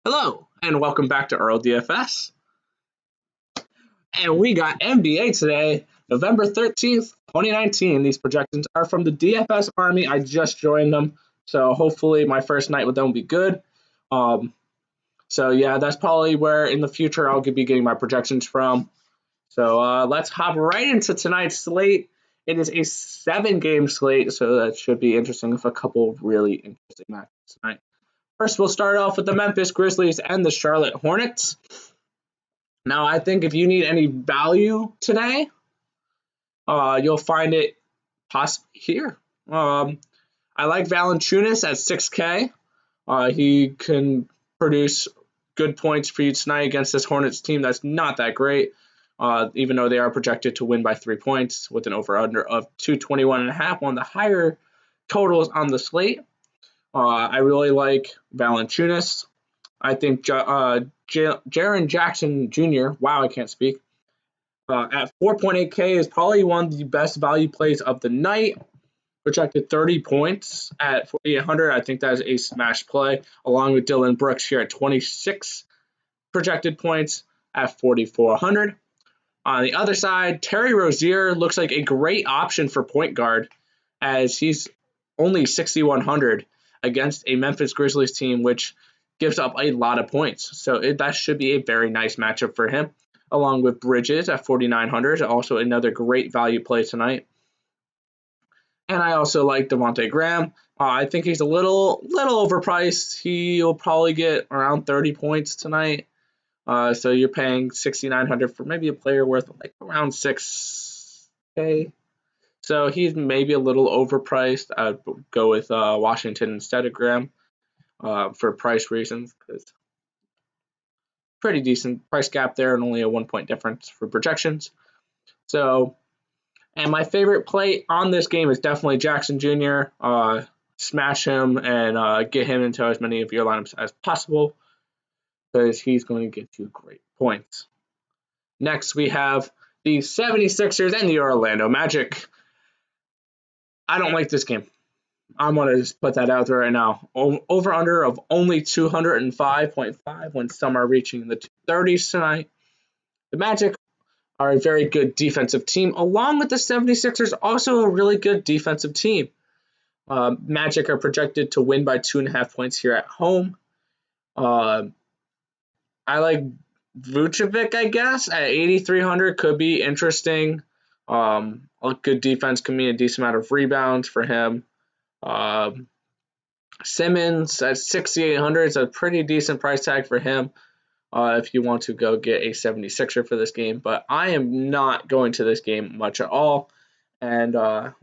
Hello, and welcome back to Earl DFS. And we got NBA today, November 13th, 2019. These projections are from the DFS Army. I just joined them, so hopefully my first night with them will be good. Um, yeah, that's probably where in the future I'll be getting my projections from. Let's hop right into tonight's slate. It is a 7-game slate, so that should be interesting with a couple of really interesting matches tonight. First, we'll start off with the Memphis Grizzlies and the Charlotte Hornets. Now, I think if you need any value today, you'll find it possibly here. I like Valanciunas at 6K. He can produce good points for you tonight against this Hornets team that's not that great, even though they are projected to win by 3 points with an over-under of 221.5, one of the higher totals on the slate. I really like Valanciunas. I think Jaren Jackson Jr., wow, I can't speak, at 4.8K is probably one of the best value plays of the night. Projected 30 points at 4,800. I think that is a smash play, along with Dylan Brooks here at 26 projected points at 4,400. On the other side, Terry Rozier looks like a great option for point guard, as he's only 6,100 against a Memphis Grizzlies team which gives up a lot of points. So that should be a very nice matchup for him, along with Bridges at 4,900, also another great value play tonight. And I also like Devontae Graham. I think he's a little overpriced. He'll probably get around 30 points tonight. So you're paying 6,900 for maybe a player worth like around 6K. So he's maybe a little overpriced. I'd go with Washington instead of Graham for price reasons, because pretty decent price gap there and only a 1-point difference for projections. And my favorite play on this game is definitely Jackson Jr. Smash him and get him into as many of your lineups as possible, because he's going to get you great points. Next, we have the 76ers and the Orlando Magic. I don't like this game. I'm going to just put that out there right now. Over-under of only 205.5 when some are reaching the 230s tonight. The Magic are a very good defensive team, along with the 76ers, also a really good defensive team. Magic are projected to win by 2.5 points here at home. I like Vucevic, I guess, at 8,300 could be interesting. A good defense can mean a decent amount of rebounds for him. Simmons at 6,800 is a pretty decent price tag for him if you want to go get a 76er for this game. But I am not going to this game much at all. And I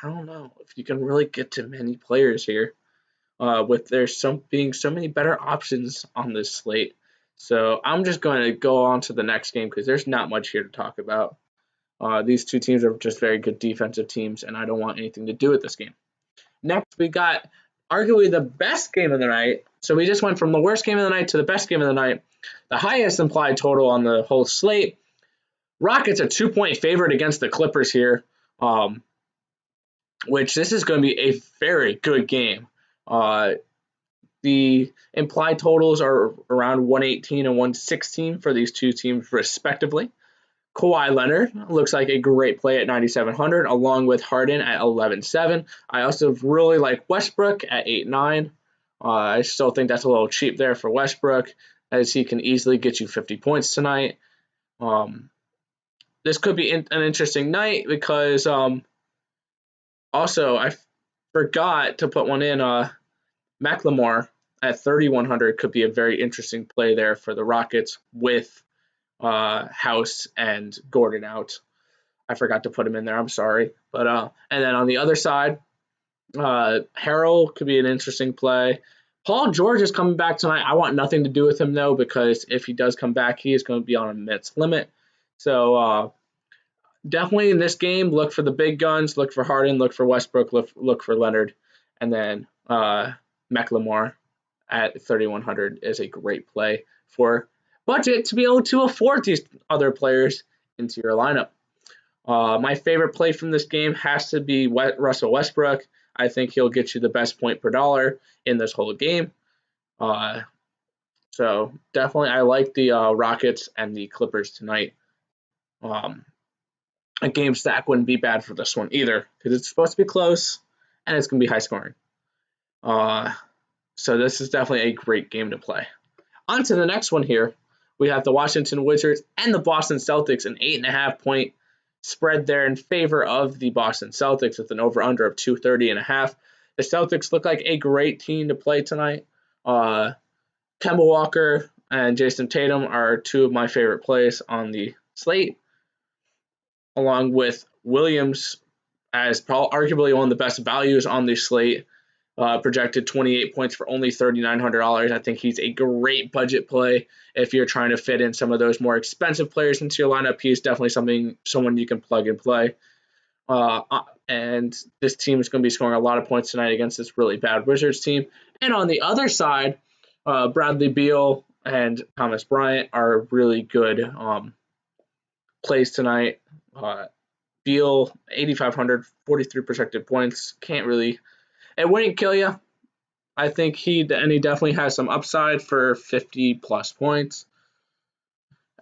don't know if you can really get to many players here with there being so many better options on this slate. So I'm just going to go on to the next game because there's not much here to talk about. These two teams are just very good defensive teams, and I don't want anything to do with this game. Next, we got arguably the best game of the night. So we just went from the worst game of the night to the best game of the night. The highest implied total on the whole slate. Rockets a 2-point favorite against the Clippers here, which this is going to be a very good game. The implied totals are around 118 and 116 for these two teams respectively. Kawhi Leonard looks like a great play at 9,700, along with Harden at 11,700. I also really like Westbrook at 8,900. I still think that's a little cheap there for Westbrook, as he can easily get you 50 points tonight. This could be an interesting night because also I forgot to put one in. McLemore at 3,100 could be a very interesting play there for the Rockets with House and Gordon out. I forgot to put him in there. I'm sorry. But and then on the other side, Harrell could be an interesting play. Paul George is coming back tonight. I want nothing to do with him, though, because if he does come back, he is going to be on a minutes limit. So definitely in this game, look for the big guns. Look for Harden. Look for Westbrook. Look for Leonard. And then McLemore at 3,100 is a great play for budget to be able to afford these other players into your lineup. My favorite play from this game has to be Russell Westbrook. I think he'll get you the best point per dollar in this whole game. So definitely, I like the Rockets and the Clippers tonight. Um, a game stack wouldn't be bad for this one either because it's supposed to be close and it's going to be high scoring. Uh, so this is definitely a great game to play. On to the next one here. We have the Washington Wizards and the Boston Celtics, an 8.5 point spread there in favor of the Boston Celtics with an over under of 230.5. The Celtics look like a great team to play tonight. Kemba Walker and Jason Tatum are two of my favorite plays on the slate, along with Williams as arguably one of the best values on the slate. Projected 28 points for only $3,900. I think he's a great budget play if you're trying to fit in some of those more expensive players into your lineup. He's definitely someone you can plug and play. And this team is going to be scoring a lot of points tonight against this really bad Wizards team. And on the other side, Bradley Beal and Thomas Bryant are really good plays tonight. Beal, 8,500, 43 projected points. It wouldn't kill you. I think he definitely has some upside for 50 plus points.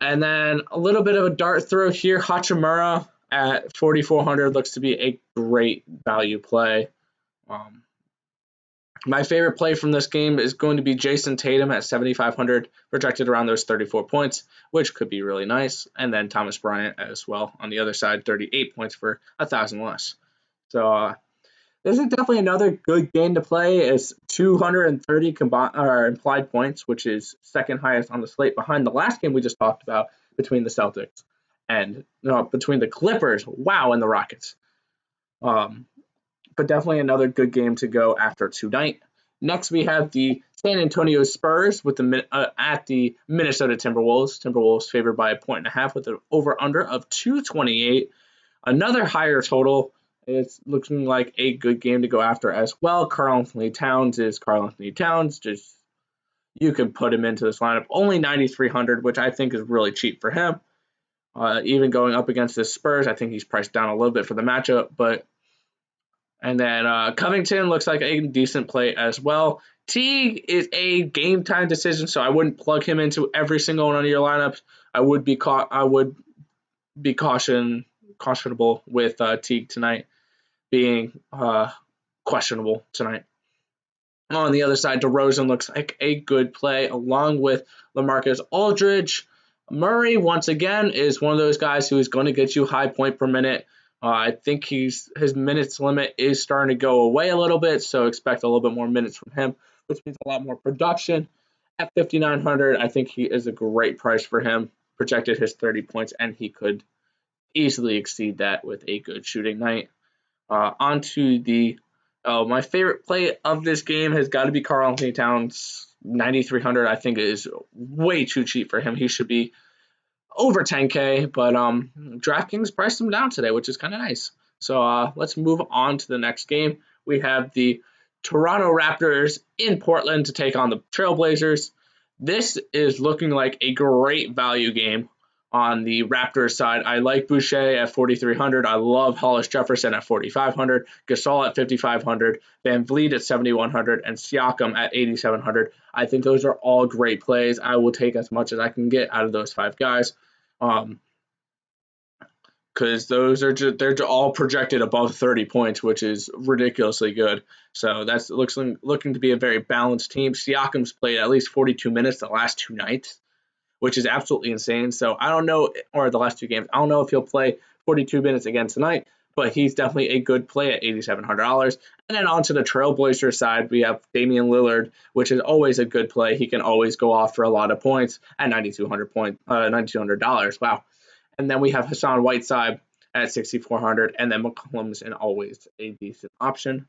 And then a little bit of a dart throw here. Hachimura at 4,400 looks to be a great value play. My favorite play from this game is going to be Jason Tatum at 7,500, projected around those 34 points, which could be really nice. And then Thomas Bryant as well on the other side, 38 points for 1,000 less. So this is definitely another good game to play. It's 230 implied points, which is second highest on the slate behind the last game we just talked about between the Celtics and between the Clippers. Wow, and the Rockets. But definitely another good game to go after tonight. Next, we have the San Antonio Spurs with at the Minnesota Timberwolves. Timberwolves favored by 1.5 with an over/under of 228. Another higher total. It's looking like a good game to go after as well. Karl-Anthony Towns is Karl-Anthony Towns. You can put him into this lineup. Only 9,300, which I think is really cheap for him. Even going up against the Spurs, I think he's priced down a little bit for the matchup. And then Covington looks like a decent play as well. Teague is a game time decision, so I wouldn't plug him into every single one of your lineups. I would be cautionable with Teague tonight being questionable tonight. On the other side, DeRozan looks like a good play along with LaMarcus Aldridge. Murray, once again, is one of those guys who is going to get you high point per minute. I think his minutes limit is starting to go away a little bit, so expect a little bit more minutes from him, which means a lot more production. At 5,900, I think he is a great price for him. Projected his 30 points, and he could easily exceed that with a good shooting night. On to my favorite play of this game has got to be Karl-Anthony Towns. 9,300, I think, is way too cheap for him. He should be over 10K, but DraftKings priced him down today, which is kind of nice. So let's move on to the next game. We have the Toronto Raptors in Portland to take on the Trailblazers. This is looking like a great value game on the Raptors side. I like Boucher at 4,300. I love Hollis Jefferson at 4,500. Gasol at 5,500. Van Vliet at 7,100. And Siakam at 8,700. I think those are all great plays. I will take as much as I can get out of those five guys. Because they're all projected above 30 points, which is ridiculously good. So that's looking to be a very balanced team. Siakam's played at least 42 minutes the last two nights, which is absolutely insane. So I don't know, or the last two games, I don't know if he'll play 42 minutes again tonight, but he's definitely a good play at $8,700. And then on to the Trailblazer side, we have Damian Lillard, which is always a good play. He can always go off for a lot of points at $9,200. Wow. And then we have Hassan Whiteside at 6,400, and then McCollum's always a decent option.